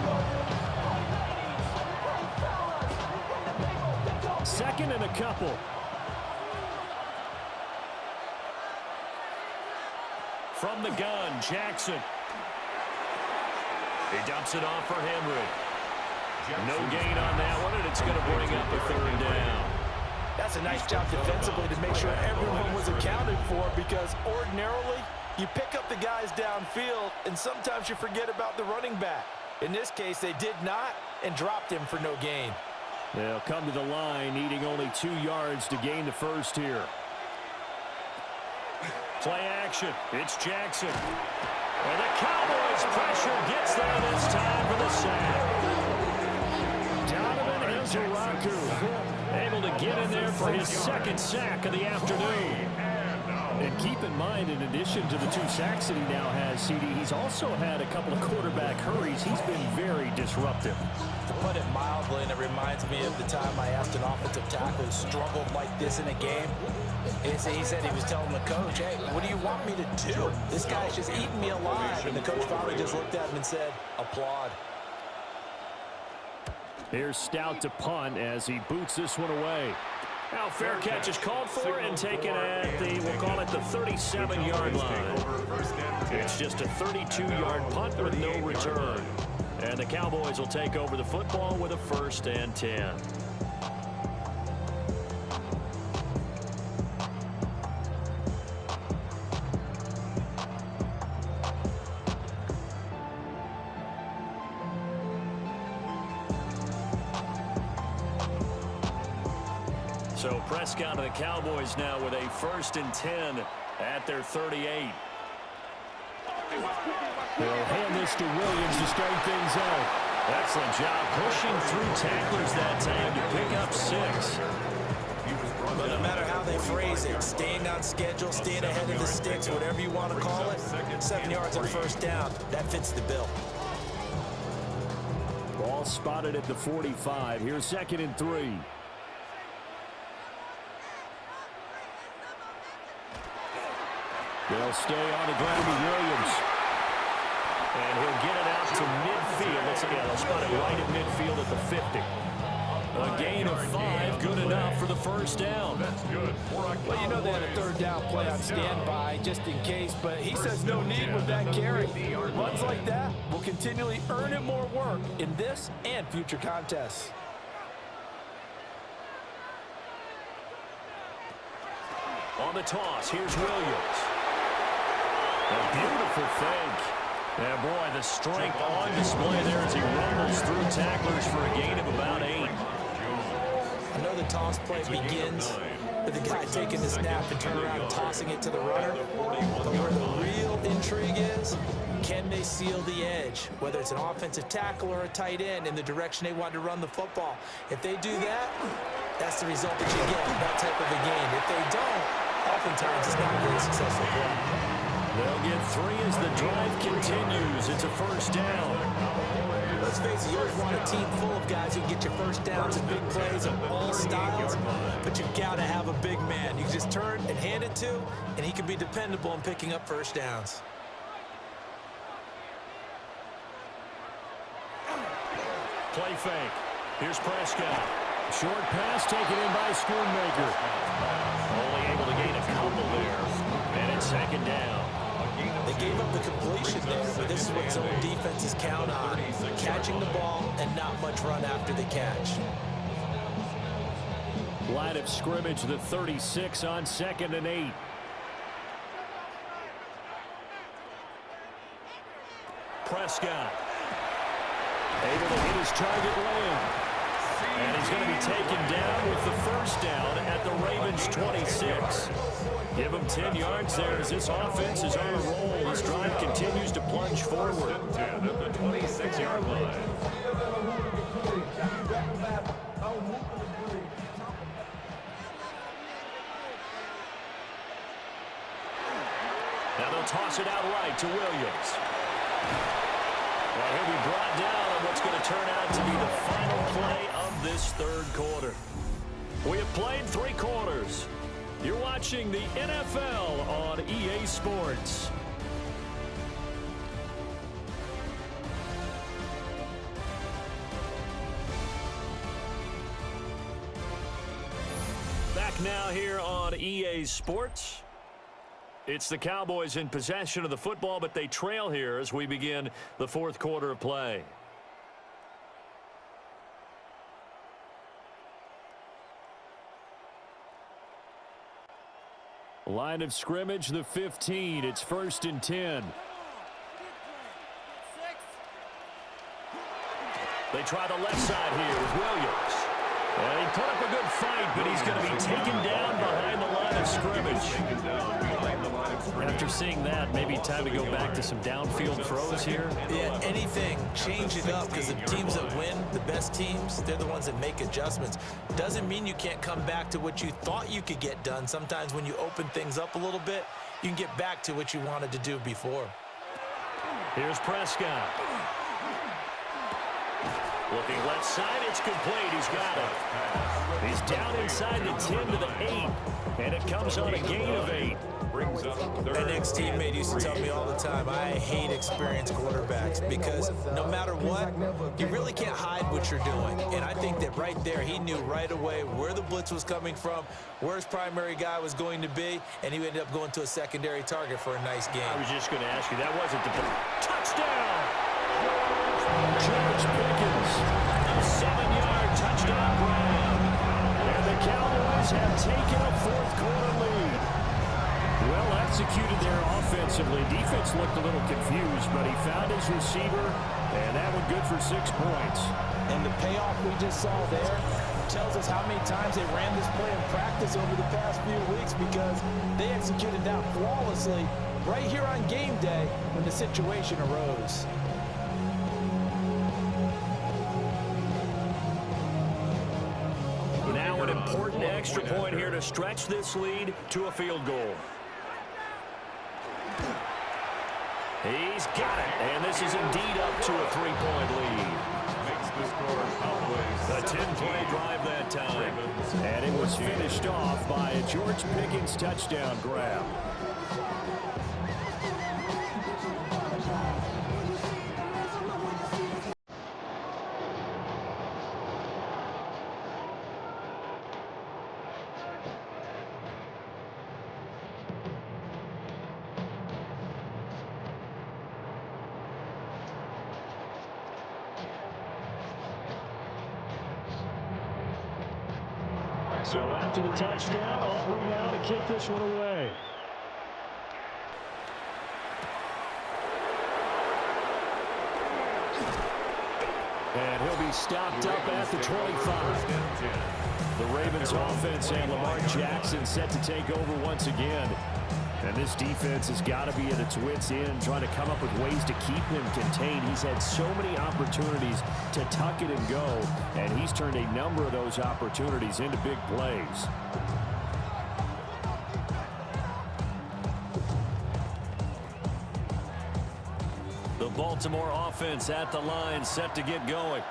Second and a couple. From the gun, Jackson. He dumps it off for Henry. No gain on that one, and it's going to bring up a 3rd down. That's a nice job defensively to make sure everyone was accounted for because ordinarily you pick up the guys downfield and sometimes you forget about the running back. In this case, they did not and dropped him for no gain. They'll come to the line, needing only 2 yards to gain the first here. Play action. It's Jackson. And the Cowboys pressure gets there this time for the sack. Able to get in there for his 2nd sack of the afternoon. And keep in mind, in addition to the 2 sacks that he now has, CD, he's also had a couple of quarterback hurries. He's been very disruptive. To put it mildly, and it reminds me of the time I asked an offensive tackle who struggled like this in a game. He said he was telling the coach, hey, what do you want me to do? This guy's just eating me alive. And the coach finally just looked at him and said, applaud. Here's Stout to punt as he boots this one away. Now fair catch is called for and taken at the, we'll call it the 37-yard line. It's just a 32-yard punt with no return. And the Cowboys will take over the football with a 1st and 10. So Prescott and the Cowboys now with a 1st and 10 at their 38. They'll hand this to Williams to start things out. Excellent job pushing through tacklers that time to pick up 6. But no matter how they phrase it, staying on schedule, staying ahead of the sticks, whatever you want to call it, 7 yards on 1st down, that fits the bill. Ball spotted at the 45. Here's 2nd and 3. They'll stay on the ground with Williams. And he'll get it out to midfield. Let's again, they'll spot it right at midfield at the 50. A gain of 5, good enough for the 1st down. That's good. Well, you know they had a 3rd down play on standby just in case, but he says no need with that carry. Runs like that will continually earn him more work in this and future contests. On the toss, here's Williams. A beautiful fake. And boy, the strength on display there as he rumbles through tacklers for a gain of about 8. I know the toss play begins with the guy taking the snap and turn around and tossing it to the runner. But where the real intrigue is, can they seal the edge? Whether it's an offensive tackle or a tight end in the direction they want to run the football. If they do that, that's the result that you get, that type of a game. If they don't, oftentimes it's not a very successful play. They'll get 3 as the drive continues. It's a 1st down. Let's face it, you always want a team full of guys who can get your 1st downs and big plays of all styles, but you've got to have a big man. You can just turn and hand it to, and he can be dependable in picking up 1st downs. Play fake. Here's Prescott. Short pass taken in by Schoonmaker. Only able to gain a couple there. And it's 2nd down. They gave up the completion there, but this is what zone defenses count on. Catching the ball and not much run after the catch. Line of scrimmage, the 36 on 2nd and 8. Prescott. Able to hit his target land. And he's going to be taken down with the first down at the Ravens' 26. Give him 10 yards there as this offense is on a roll. This drive continues to plunge forward. 10 at the 26-yard line. Now they'll toss it out right to Williams. Well, he'll be brought down on what's going to turn out to be the final play of this third quarter. We have played 3 quarters. You're watching the NFL on EA Sports. Back now here on EA Sports. It's the Cowboys in possession of the football, but they trail here as we begin the fourth quarter of play. Line of scrimmage, the 15. It's 1st and 10. They try the left side here with Williams. And he put up a good fight, but he's going to be taken down behind the line of scrimmage. After seeing that, maybe time to go back to some downfield throws here. Yeah, anything. Change it up, because the teams that win, the best teams, they're the ones that make adjustments. Doesn't mean you can't come back to what you thought you could get done. Sometimes when you open things up a little bit, you can get back to what you wanted to do before. Here's Prescott. Looking left side, it's complete. He's got it. He's down inside the 10 to the 8, and it comes on a gain of 8. An ex-teammate used to tell me all the time, I hate experienced quarterbacks, because no matter what, you really can't hide what you're doing. And I think that right there, he knew right away where the blitz was coming from, where his primary guy was going to be, and he ended up going to a secondary target for a nice game. I was just going to ask you, that wasn't the touchdown. George Pickens, a 7-yard touchdown grab. And the Cowboys have taken a fourth quarter lead. Well executed there offensively. Defense looked a little confused, but he found his receiver, and that one good for 6 points. And the payoff we just saw there tells us how many times they ran this play in practice over the past few weeks, because they executed that flawlessly right here on game day when the situation arose. Now an important extra point here to stretch this lead to a field goal. He's got it, and this is indeed up to a 3-point lead. Makes the score Cowboys. A 10-play drive that time. And it was finished off by a George Pickens touchdown grab. So after the touchdown, Aubrey now to kick this one away. And he'll be stopped up at the 25. The Ravens offense and Lamar Jackson set to take over once again. And this defense has got to be at its wits' end, trying to come up with ways to keep him contained. He's had so many opportunities to tuck it and go, and he's turned a number of those opportunities into big plays. The Baltimore offense at the line, set to get going.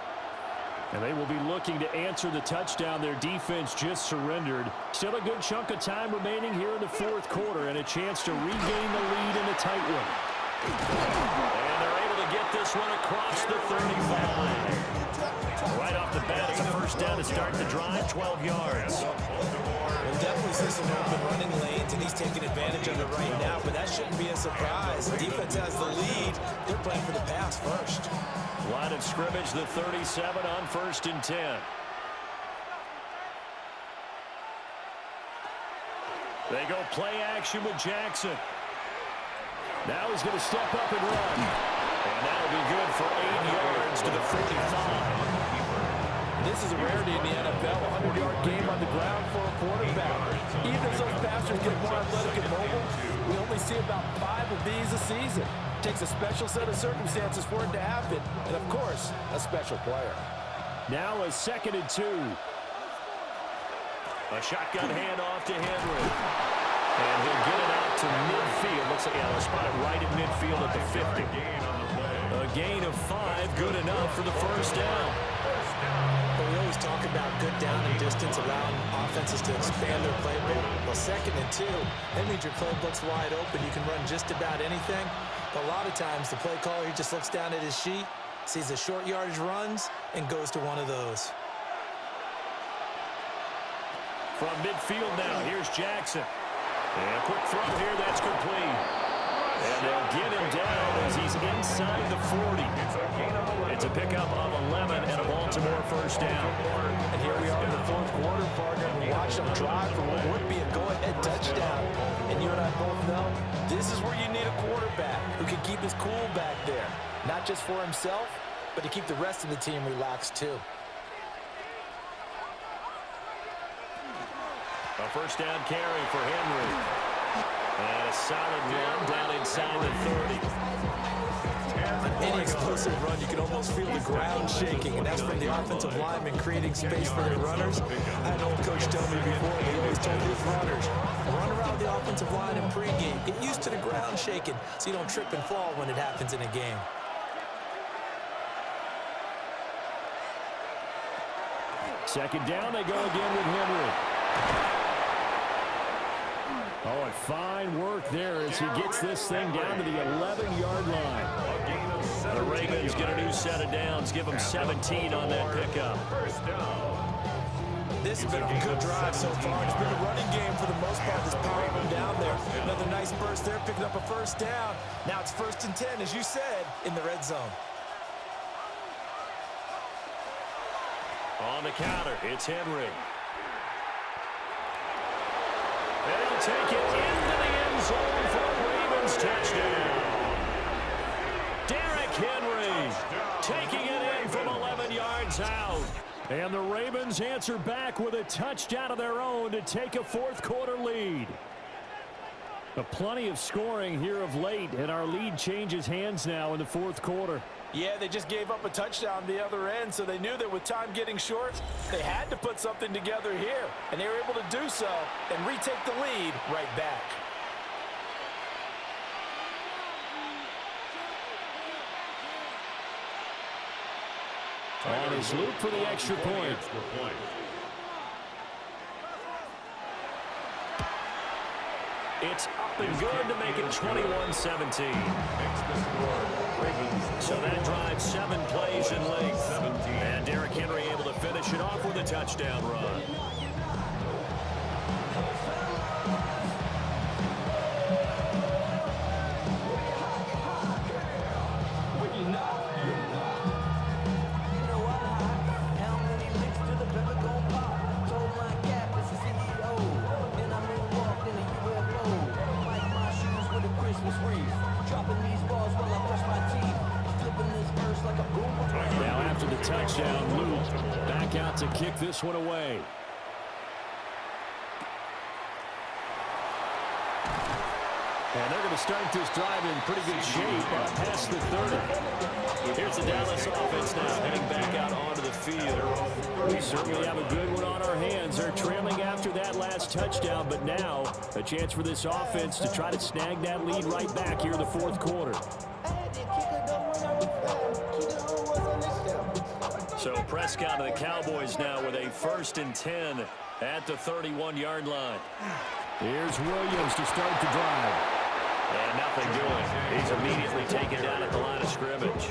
And they will be looking to answer the touchdown their defense just surrendered. Still a good chunk of time remaining here in the fourth quarter, and a chance to regain the lead in a tight one. And they're able to get this one across the 35. Right off the bat, it's a first down to start the drive, 12 yards. We'll definitely see some open running lanes, and he's taking advantage of it right now, but that shouldn't be a surprise. The defense has the lead. They're playing for the pass first. Line of scrimmage, the 37 on 1st and 10. They go play action with Jackson. Now he's going to step up and run. And that'll be for 8 yards to the 45. This is a rarity in the NFL, a 100-yard game on the ground for a quarterback. Even as those passers get more athletic and mobile, we only see about 5 of these a season. It takes a special set of circumstances for it to happen, and of course, a special player. Now a 2nd and 2. A shotgun handoff to Henry. And he'll get it out to midfield. Looks like they'll spot it right in midfield at the 50. A gain of 5, good enough for the first down. But we always talk about good down and distance, allowing offenses to expand their playbook. Well, 2nd and 2, that means your playbook's wide open. You can run just about anything. But a lot of times, the play caller, he just looks down at his sheet, sees the short yardage runs, and goes to one of those. From midfield now, here's Jackson. And a quick throw here, that's complete. And they'll get him down as he's inside the 40. It's a pickup of 11 and a Baltimore first down. And here we are in the 4th quarter, partner, and we watch them drive for what would be a go-ahead touchdown. And you and I both know this is where you need a quarterback who can keep his cool back there. Not just for himself, but to keep the rest of the team relaxed too. A first down carry for Henry. And a solid run down inside the 30. On any explosive run, you can almost feel the ground shaking, and that's from the offensive linemen creating space for their runners. I had an old coach tell me before, he always told his runners, run around the offensive line in pregame. Get used to the ground shaking so you don't trip and fall when it happens in a game. Second down, they go again with Henry. Oh, and fine work there as he gets this thing down to the 11-yard line. The Ravens get a new set of downs, give them 17 on that pickup. This has been a good drive so far. It's been a running game for the most part. This power them down there. Another nice burst there, picking up a first down. Now it's 1st and 10, as you said, in the red zone. On the counter, it's Henry. They'll take it into the end zone for a Ravens touchdown. Derrick Henry taking it in from 11 yards out. And the Ravens answer back with a touchdown of their own to take a 4th quarter lead. Plenty of scoring here of late, and our lead changes hands now in the 4th quarter. Yeah, they just gave up a touchdown the other end, so they knew that with time getting short, they had to put something together here. And they were able to do so and retake the lead right back. On his loop for the extra point. It's up and good to make it 21-17. So that drives 7 plays in length. And Derrick Henry able to finish it off with a touchdown run. Now after the touchdown, Luke back out to kick this one away. And they're going to start this drive in pretty good shape past the 30. Here's the Dallas offense now heading back out onto the field. We certainly have a good one on our hands. They're trailing after that last touchdown, but now a chance for this offense to try to snag that lead right back here in the 4th quarter. So Prescott and the Cowboys now with a 1st and 10 at the 31-yard line. Here's Williams to start the drive. And nothing doing. He's immediately taken down at the line of scrimmage.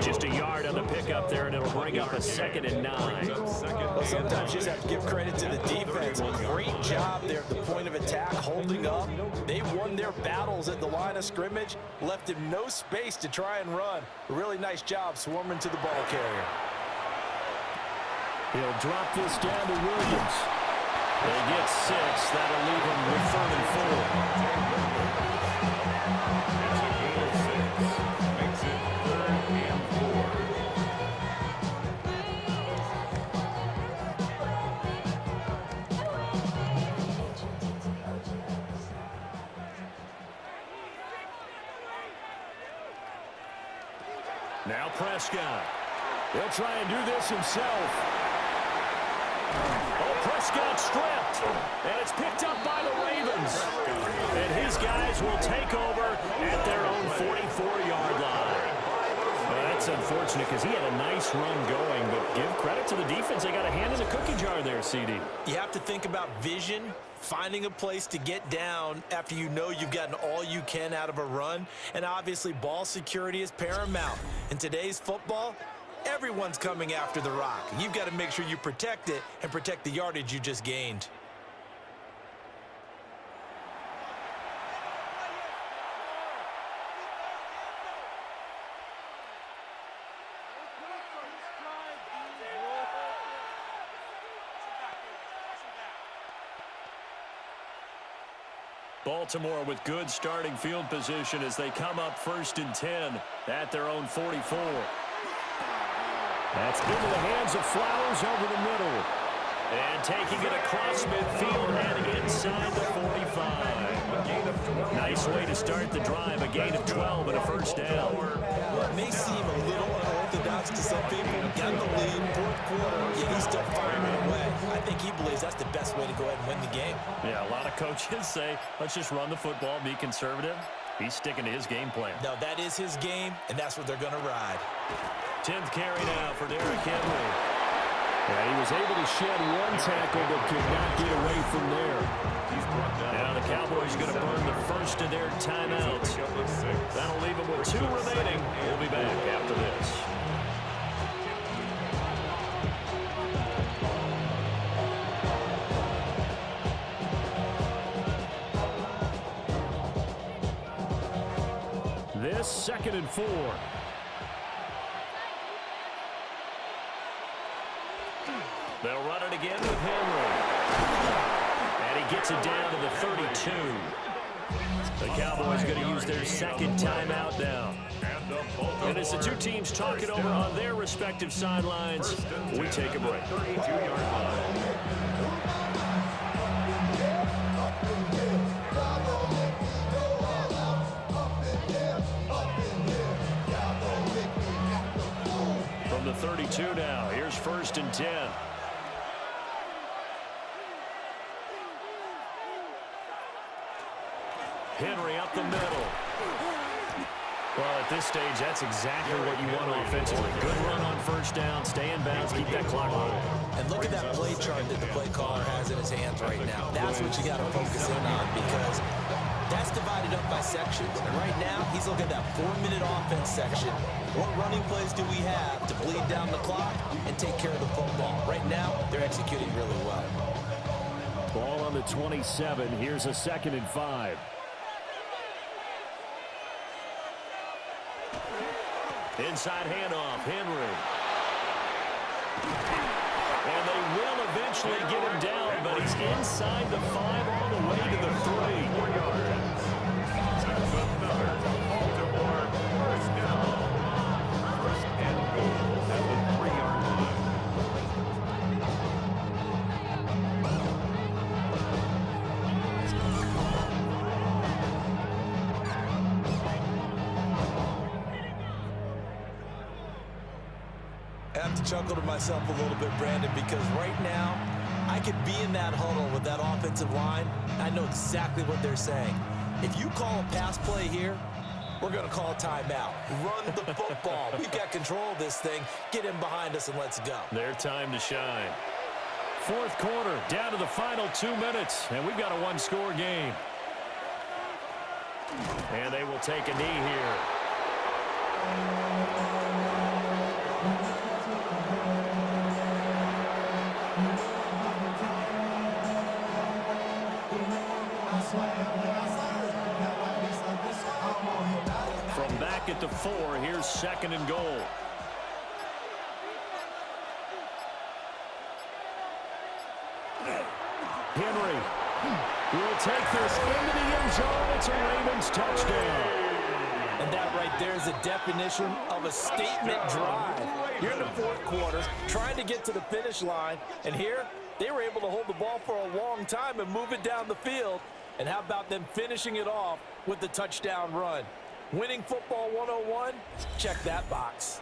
Just a yard on the pickup there, and it'll bring up a 2nd and 9. Well, sometimes you just have to give credit to the defense. Great job there at the point of attack, holding up. They won their battles at the line of scrimmage, left him no space to try and run. A really nice job swarming to the ball carrier. He'll drop this down to Williams. They get 6. That'll leave them with 3rd and 4. Now Prescott. He'll try and do this himself. Oh, Prescott stripped. And it's picked up by the Ravens. And his guys will take over at their own 44-yard line. Well, that's unfortunate because he had a nice run going, but give credit to the defense. They got a hand in the cookie jar there, CD. You have to think about vision, finding a place to get down after you know you've gotten all you can out of a run, and obviously ball security is paramount. In today's football, everyone's coming after the rock. You've got to make sure you protect it and protect the yardage you just gained. Baltimore with good starting field position as they come up 1st and 10 at their own 44. That's into the hands of Flowers over the middle. And taking it across midfield and inside the 45. Nice way to start the drive, a gain of 12 and a first down. Well, it may seem a little unorthodox to some people. Got the lead, 4th quarter, yet he's still firing away. I think he believes that's the best way to go ahead and win the game. Yeah, a lot of coaches say, let's just run the football, be conservative. He's sticking to his game plan. No, that is his game, and that's what they're going to ride. 10th carry now for Derrick Henry. Yeah, he was able to shed one tackle, but could not get away from there. Now the Cowboys are going to burn the first of their timeouts. That'll leave them with 2 remaining. We'll be back after this. This 2nd and 4. They'll run it again with Henry. And he gets it down to the 32. The Cowboys going to use their 2nd timeout now. And as the two teams talk it over on their respective sidelines, we take a break. 32-yard line. From the 32 now, here's 1st and 10. Henry up the middle. Well, at this stage, that's exactly what you want offensively. Good run on 1st down, stay in bounds, keep that clock rolling. And look at that play chart that the play caller has in his hands right now. That's what you got to focus in on, because that's divided up by sections. And right now, he's looking at that 4-minute offense section. What running plays do we have to bleed down the clock and take care of the football? Right now, they're executing really well. Ball on the 27. Here's a 2nd and 5. Inside handoff, Henry. And they will eventually get him down, but he's inside the 5 all the way to the 3. 4 yards. That's another Baltimore first down. 1st and goal at the 3-yard line. I have to chuckle to myself a little bit, Brandon, because right now I could be in that huddle with that offensive line. I know exactly what they're saying. If you call a pass play here, we're going to call a timeout. Run the football. We've got control of this thing. Get him behind us and let's go. Their time to shine. 4th quarter, down to the final 2 minutes, and we've got a 1-score game. And they will take a knee here. From back at the 4, here's 2nd and goal. Henry will take this into the end zone. It's a Ravens touchdown. And that right there is a definition of a statement drive. You're in the 4th quarter, trying to get to the finish line, and here they were able to hold the ball for a long time and move it down the field. And how about them finishing it off with the touchdown run? Winning football 101, check that box.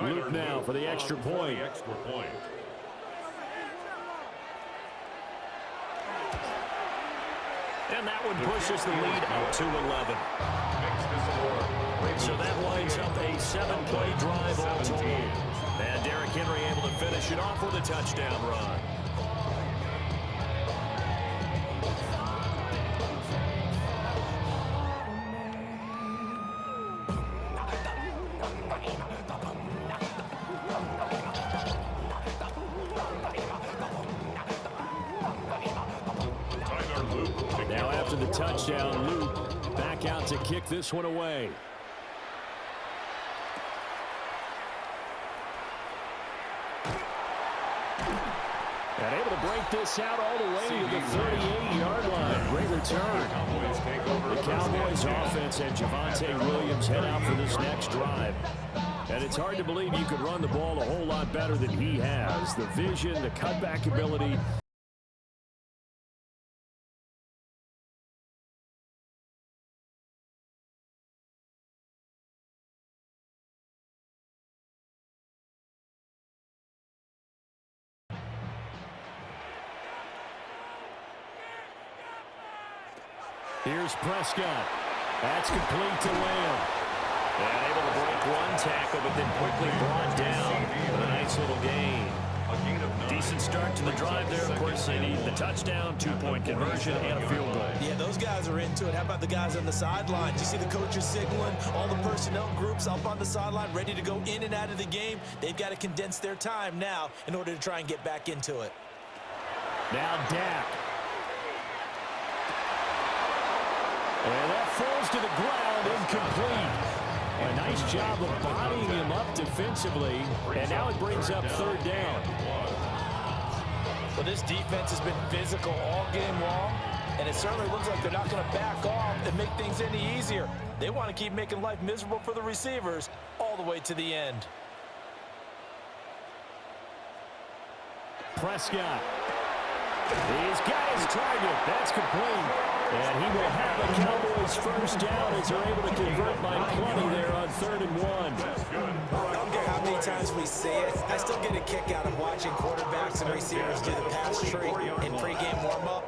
Luke now for the extra point. And that one pushes the lead up to 11. So that winds up a 7-play drive all told. And Derrick Henry able to finish it off with a touchdown run. Now after the touchdown, Luke back out to kick this one away. And able to break this out all the way to the 38-yard line. Great return. The Cowboys offense and Javonte Williams head out for this next drive. And it's hard to believe you could run the ball a whole lot better than he has. The vision, the cutback ability. Here's Prescott. That's complete to Lamb. And able to break one tackle, but then quickly brought down with a nice little gain. Decent start to the drive there. Of course, they need the touchdown, 2-point conversion, and a field goal. Yeah, those guys are into it. How about the guys on the sideline? You see the coaches signaling, all the personnel groups up on the sideline ready to go in and out of the game. They've got to condense their time now in order to try and get back into it. Now Dak. And that falls to the ground, incomplete. A nice job of bodying him up defensively, and now it brings up third down. Well, this defense has been physical all game long, and it certainly looks like they're not going to back off and make things any easier. They want to keep making life miserable for the receivers all the way to the end. Prescott. He's got his target. That's complete. And he will have a Cowboys first down as they're able to convert by plenty there on 3rd and 1. I don't care how many times we see it. I still get a kick out of watching quarterbacks and receivers do the pass tree in pregame warm-up.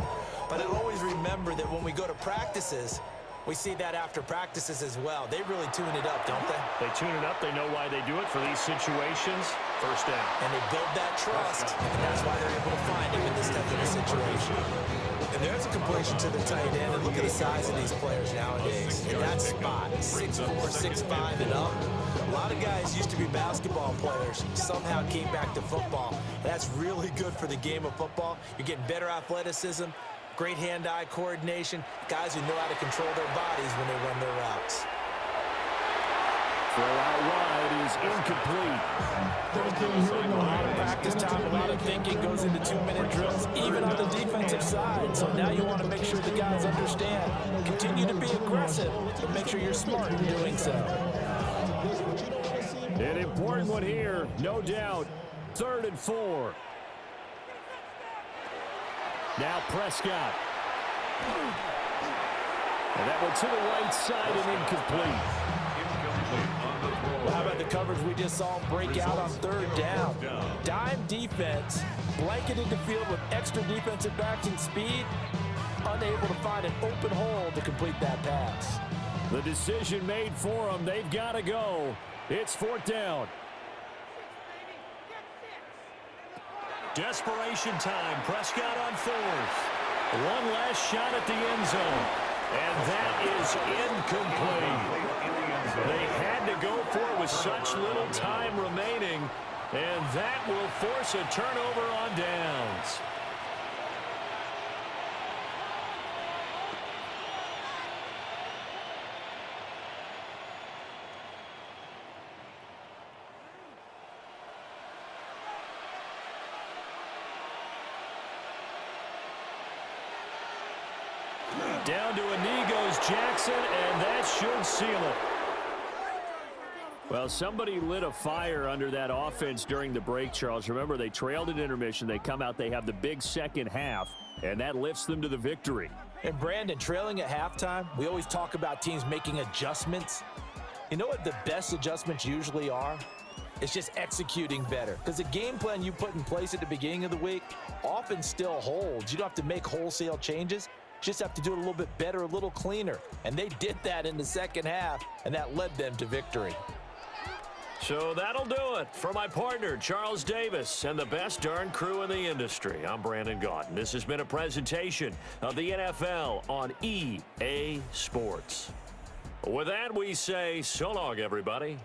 But I always remember that when we go to practices, we see that after practices as well. They really tune it up, don't they? They tune it up. They know why they do it for these situations. First down. And they build that trust, and that's why they're able to find him in this type of a situation. And there's a completion to the tight end, and look at the size of these players nowadays. In that spot, 6'4", 6'5", and up. A lot of guys used to be basketball players, somehow came back to football. And that's really good for the game of football. You're getting better athleticism, great hand-eye coordination, guys who know how to control their bodies when they run their routes. Throw out wide is incomplete. A lot of practice time, a lot of thinking goes into 2-minute drills, even on the defensive side. So now you want to make sure the guys understand. Continue to be aggressive, but make sure you're smart in doing so. An important one here, no doubt. 3rd and 4. Now Prescott. And that one to the right side and incomplete. Well, how about the coverage we just saw break out on 3rd down? Dime defense, blanketed the field with extra defensive backs and speed, unable to find an open hole to complete that pass. The decision made for them. They've got to go. It's 4th down. Desperation time. Prescott on 4th. One last shot at the end zone. And that is incomplete. They had to go for it with such little time remaining. And that will force a turnover on downs. Down to a knee goes Jackson, and that should seal it. Well, somebody lit a fire under that offense during the break, Charles. Remember, they trailed at intermission. They come out, they have the big second half, and that lifts them to the victory. And Brandon, trailing at halftime, we always talk about teams making adjustments. You know what the best adjustments usually are? It's just executing better. Because the game plan you put in place at the beginning of the week often still holds. You don't have to make wholesale changes. Just have to do it a little bit better, a little cleaner. And they did that in the second half, and that led them to victory. So that'll do it for my partner, Charles Davis, and the best darn crew in the industry. I'm Brandon Gaudin. This has been a presentation of the NFL on EA Sports. With that, we say so long, everybody.